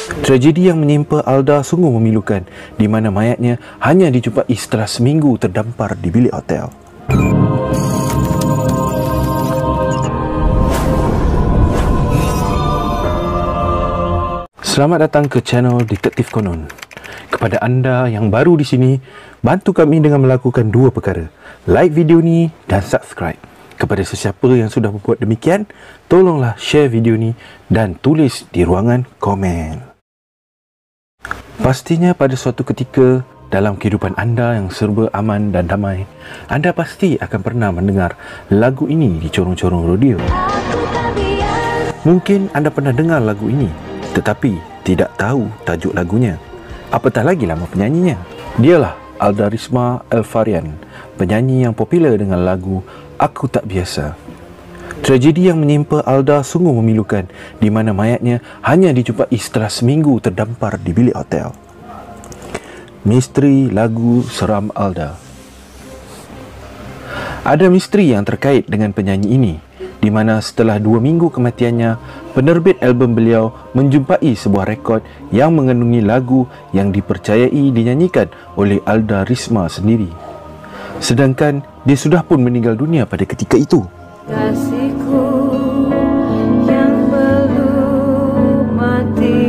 Tragedi yang menimpa Alda sungguh memilukan, di mana mayatnya hanya dijumpai setelah seminggu terdampar di bilik hotel. Selamat datang ke channel Detektif Konon. Kepada anda yang baru di sini, bantu kami dengan melakukan dua perkara: like video ni dan subscribe. Kepada sesiapa yang sudah berbuat demikian, tolonglah share video ni dan tulis di ruangan komen. Pastinya pada suatu ketika dalam kehidupan anda yang serba aman dan damai, anda pasti akan pernah mendengar lagu ini di corong-corong radio. Mungkin anda pernah dengar lagu ini, tetapi tidak tahu tajuk lagunya, apatah lagi nama penyanyinya. Dialah Alda Risma Elfarian, penyanyi yang popular dengan lagu Aku Tak Biasa. Tragedi yang menimpa Alda sungguh memilukan, di mana mayatnya hanya dijumpai setelah seminggu terdampar di bilik hotel. Misteri lagu seram Alda. Ada misteri yang terkait dengan penyanyi ini, di mana setelah 2 minggu kematiannya, penerbit album beliau menjumpai sebuah rekod yang mengandungi lagu yang dipercayai dinyanyikan oleh Alda Risma sendiri. Sedangkan dia sudah pun meninggal dunia pada ketika itu. Kasihku yang belum mati.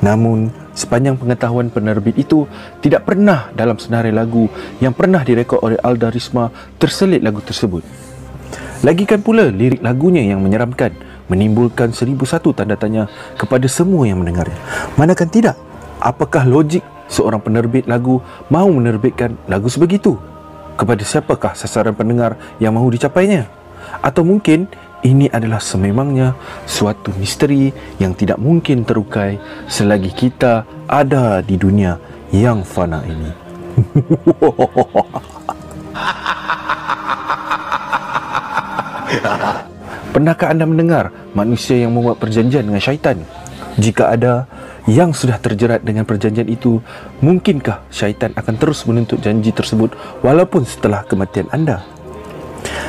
Namun, sepanjang pengetahuan penerbit itu, tidak pernah dalam senarai lagu yang pernah direkod oleh Alda Risma terselit lagu tersebut. Lagikan pula lirik lagunya yang menyeramkan, menimbulkan 1001 tanda tanya kepada semua yang mendengarnya. Manakan tidak? Apakah logik seorang penerbit lagu mahu menerbitkan lagu sebegitu? Kepada siapakah sasaran pendengar yang mahu dicapainya? Atau mungkin ini adalah sememangnya suatu misteri yang tidak mungkin terukai selagi kita ada di dunia yang fana ini. Pernahkah anda mendengar manusia yang membuat perjanjian dengan syaitan? Jika ada yang sudah terjerat dengan perjanjian itu, mungkinkah syaitan akan terus menuntut janji tersebut walaupun setelah kematian anda?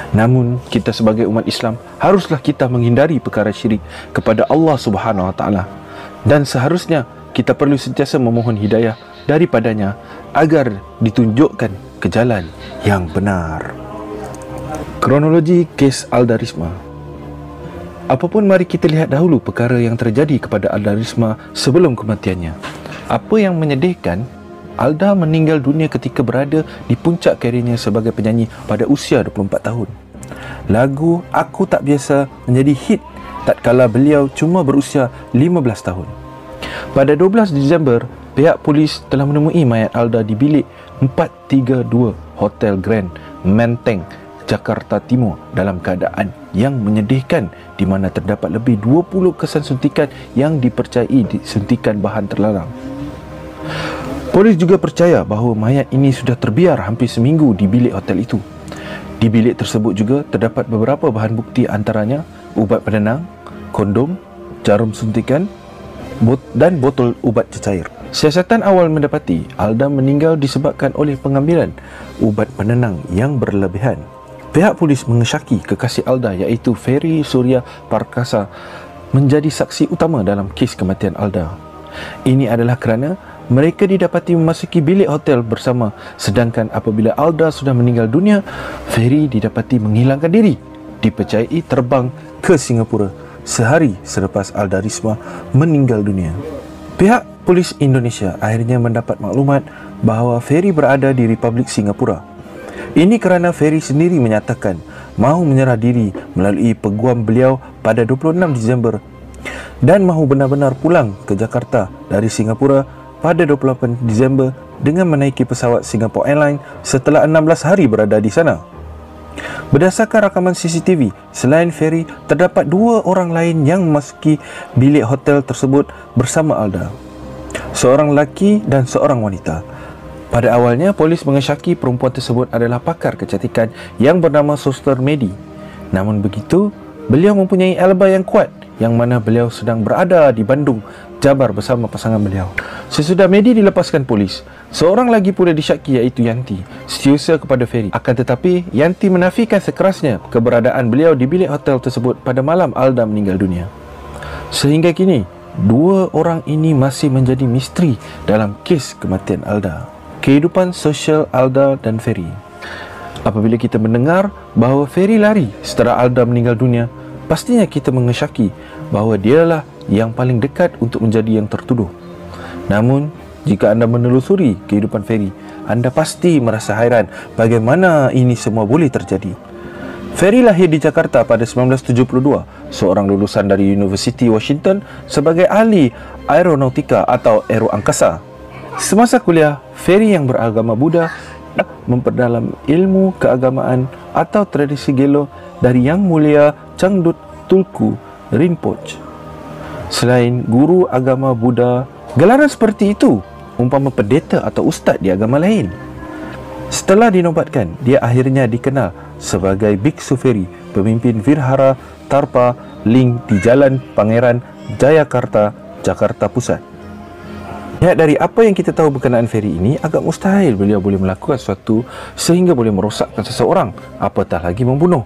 Namun, kita sebagai umat Islam haruslah kita menghindari perkara syirik kepada Allah Subhanahu Wa Taala, dan seharusnya kita perlu sentiasa memohon hidayah daripadanya agar ditunjukkan ke jalan yang benar. Kronologi kes Alda Risma. Apapun, mari kita lihat dahulu perkara yang terjadi kepada Alda Risma sebelum kematiannya. Apa yang menyedihkan, Alda meninggal dunia ketika berada di puncak karirnya sebagai penyanyi pada usia 24 tahun. Lagu Aku Tak Biasa menjadi hit tatkala beliau cuma berusia 15 tahun. Pada 12 Disember, pihak polis telah menemui mayat Alda di bilik 432 Hotel Grand Menteng, Jakarta Timur dalam keadaan yang menyedihkan, di mana terdapat lebih 20 kesan suntikan yang dipercayai suntikan bahan terlarang. Polis juga percaya bahawa mayat ini sudah terbiar hampir seminggu di bilik hotel itu. Di bilik tersebut juga terdapat beberapa bahan bukti, antaranya ubat penenang, kondom, jarum suntikan dan botol ubat cecair. Siasatan awal mendapati Alda meninggal disebabkan oleh pengambilan ubat penenang yang berlebihan. Pihak polis mengesyaki kekasih Alda iaitu Ferry Surya Parkasa menjadi saksi utama dalam kes kematian Alda. Ini adalah kerana mereka didapati memasuki bilik hotel bersama, sedangkan apabila Alda sudah meninggal dunia, Ferry didapati menghilangkan diri, dipercayai terbang ke Singapura sehari selepas Alda Risma meninggal dunia. Pihak polis Indonesia akhirnya mendapat maklumat bahawa Ferry berada di Republik Singapura. Ini kerana Ferry sendiri menyatakan mahu menyerah diri melalui peguam beliau pada 26 Disember dan mahu benar-benar pulang ke Jakarta dari Singapura pada 28 Disember dengan menaiki pesawat Singapore Airlines setelah 16 hari berada di sana. Berdasarkan rakaman CCTV, selain Ferry, terdapat 2 orang lain yang memasuki bilik hotel tersebut bersama Alda, seorang lelaki dan seorang wanita. Pada awalnya, polis mengesyaki perempuan tersebut adalah pakar kecantikan yang bernama Suster Medi. Namun begitu, beliau mempunyai alibi yang kuat, yang mana beliau sedang berada di Bandung, Jabar bersama pasangan beliau. Sesudah Medi dilepaskan polis, Seorang lagi pula disyaki iaitu Yanti, setiausaha kepada Ferry. Akan tetapi, Yanti menafikan sekerasnya keberadaan beliau di bilik hotel tersebut pada malam Alda meninggal dunia. Sehingga kini, dua orang ini masih menjadi misteri dalam kes kematian Alda. Kehidupan sosial Alda dan Ferry. Apabila kita mendengar bahawa Ferry lari setelah Alda meninggal dunia, pastinya kita mengesyaki bahawa dialah yang paling dekat untuk menjadi yang tertuduh. Namun, jika anda menelusuri kehidupan Ferry, anda pasti merasa hairan bagaimana ini semua boleh terjadi. Ferry lahir di Jakarta pada 1972, seorang lulusan dari University Washington sebagai ahli aeronautika atau aeroangkasa. Semasa kuliah, Ferry yang beragama Buddha memperdalam ilmu keagamaan atau tradisi Gelo dari Yang Mulia Changdut Tulku Rinpoche. Selain guru agama Buddha, gelaran seperti itu umpama pendeta atau ustaz di agama lain. Setelah dinobatkan, dia akhirnya dikenal sebagai Biksu Ferry, pemimpin Virhara Tarpa Ling di Jalan Pangeran Jayakarta, Jakarta Pusat. Ya, dari apa yang kita tahu berkenaan Ferry ini, agak mustahil beliau boleh melakukan sesuatu sehingga boleh merosakkan seseorang, apatah lagi membunuh.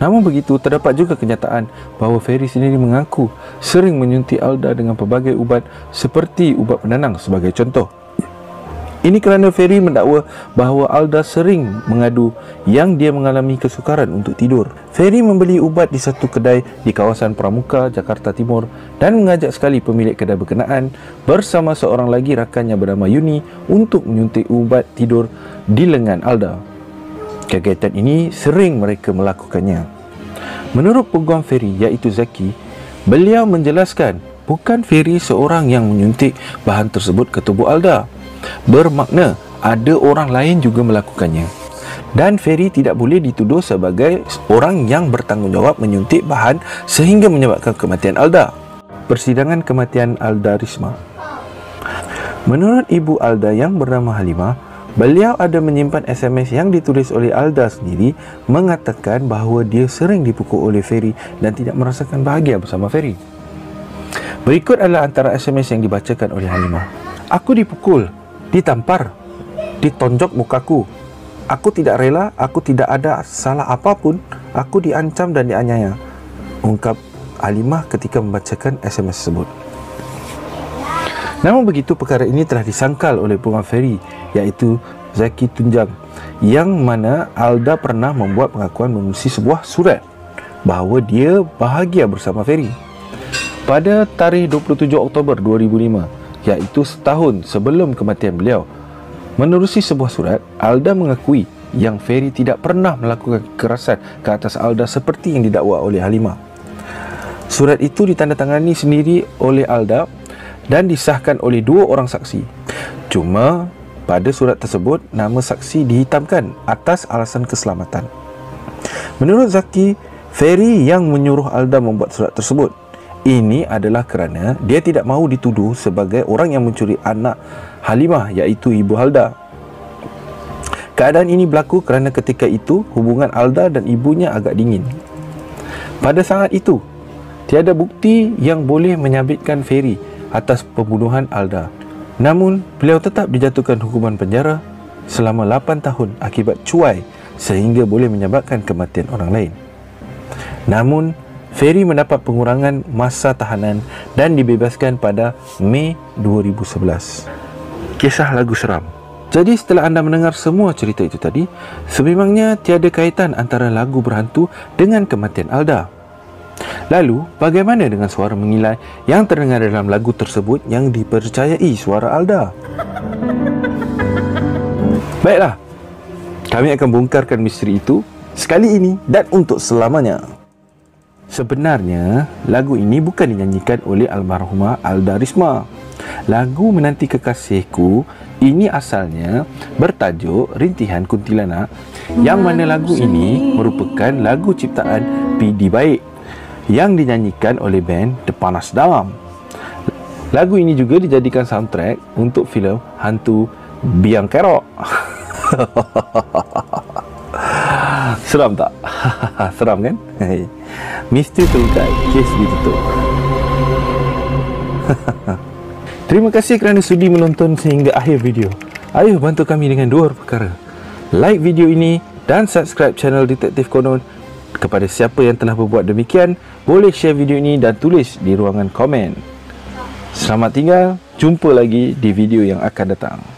Namun begitu, terdapat juga kenyataan bahawa Ferry sendiri mengaku sering menyuntik Alda dengan pelbagai ubat seperti ubat penenang sebagai contoh. Ini kerana Ferry mendakwa bahawa Alda sering mengadu yang dia mengalami kesukaran untuk tidur. Ferry membeli ubat di satu kedai di kawasan Pramuka, Jakarta Timur dan mengajak sekali pemilik kedai berkenaan bersama seorang lagi rakannya bernama Yuni untuk menyuntik ubat tidur di lengan Alda. Kegiatan ini sering mereka melakukannya. Menurut peguam Ferry iaitu Zaki, beliau menjelaskan bukan Ferry seorang yang menyuntik bahan tersebut ke tubuh Alda. Bermakna ada orang lain juga melakukannya. Dan Ferry tidak boleh dituduh sebagai orang yang bertanggungjawab menyuntik bahan sehingga menyebabkan kematian Alda. Persidangan kematian Alda Risma. Menurut ibu Alda yang bernama Halimah, beliau ada menyimpan SMS yang ditulis oleh Alda sendiri mengatakan bahawa dia sering dipukul oleh Ferry dan tidak merasakan bahagia bersama Ferry. Berikut adalah antara SMS yang dibacakan oleh Halimah. Aku dipukul, ditampar, ditonjok mukaku. Aku tidak rela, aku tidak ada salah apapun, aku diancam dan dianiaya, ungkap Halimah ketika membacakan SMS tersebut. Namun begitu, perkara ini telah disangkal oleh peguam Ferry iaitu Zaki Tunjang, yang mana Alda pernah membuat pengakuan menulis sebuah surat bahawa dia bahagia bersama Ferry. Pada tarikh 27 Oktober 2005, iaitu setahun sebelum kematian beliau, menerusi sebuah surat, Alda mengakui yang Ferry tidak pernah melakukan kekerasan ke atas Alda seperti yang didakwa oleh Halimah. Surat itu ditandatangani sendiri oleh Alda dan disahkan oleh dua orang saksi. Cuma pada surat tersebut nama saksi dihitamkan atas alasan keselamatan. Menurut Zaki, Ferry yang menyuruh Alda membuat surat tersebut. Ini adalah kerana dia tidak mahu dituduh sebagai orang yang mencuri anak Halimah iaitu ibu Alda. Keadaan ini berlaku kerana ketika itu hubungan Alda dan ibunya agak dingin. Pada saat itu, tiada bukti yang boleh menyabitkan Ferry atas pembunuhan Alda. Namun, beliau tetap dijatuhkan hukuman penjara selama 8 tahun akibat cuai sehingga boleh menyebabkan kematian orang lain. Namun, Ferry mendapat pengurangan masa tahanan dan dibebaskan pada Mei 2011. Kisah lagu seram. Jadi setelah anda mendengar semua cerita itu tadi, sememangnya tiada kaitan antara lagu berhantu dengan kematian Alda. Lalu, bagaimana dengan suara mengilai yang terdengar dalam lagu tersebut yang dipercayai suara Alda? Baiklah, kami akan bongkarkan misteri itu sekali ini dan untuk selamanya. Sebenarnya, lagu ini bukan dinyanyikan oleh almarhumah Alda Risma. Lagu Menanti Kekasihku ini asalnya bertajuk Rintihan Kuntilanak, yang mana lagu ini merupakan lagu ciptaan PD Baik yang dinyanyikan oleh band The Panas Dalam. Lagu ini juga dijadikan soundtrack untuk filem hantu Biang Kerok. Seram tak? Seram kan? Misteri terungkap, kes ditutup. Terima kasih kerana sudi menonton sehingga akhir video. Ayuh bantu kami dengan dua perkara. Like video ini dan subscribe channel Detektif Konon. Kepada siapa yang telah berbuat demikian, boleh share video ini dan tulis di ruangan komen. Selamat tinggal, jumpa lagi di video yang akan datang.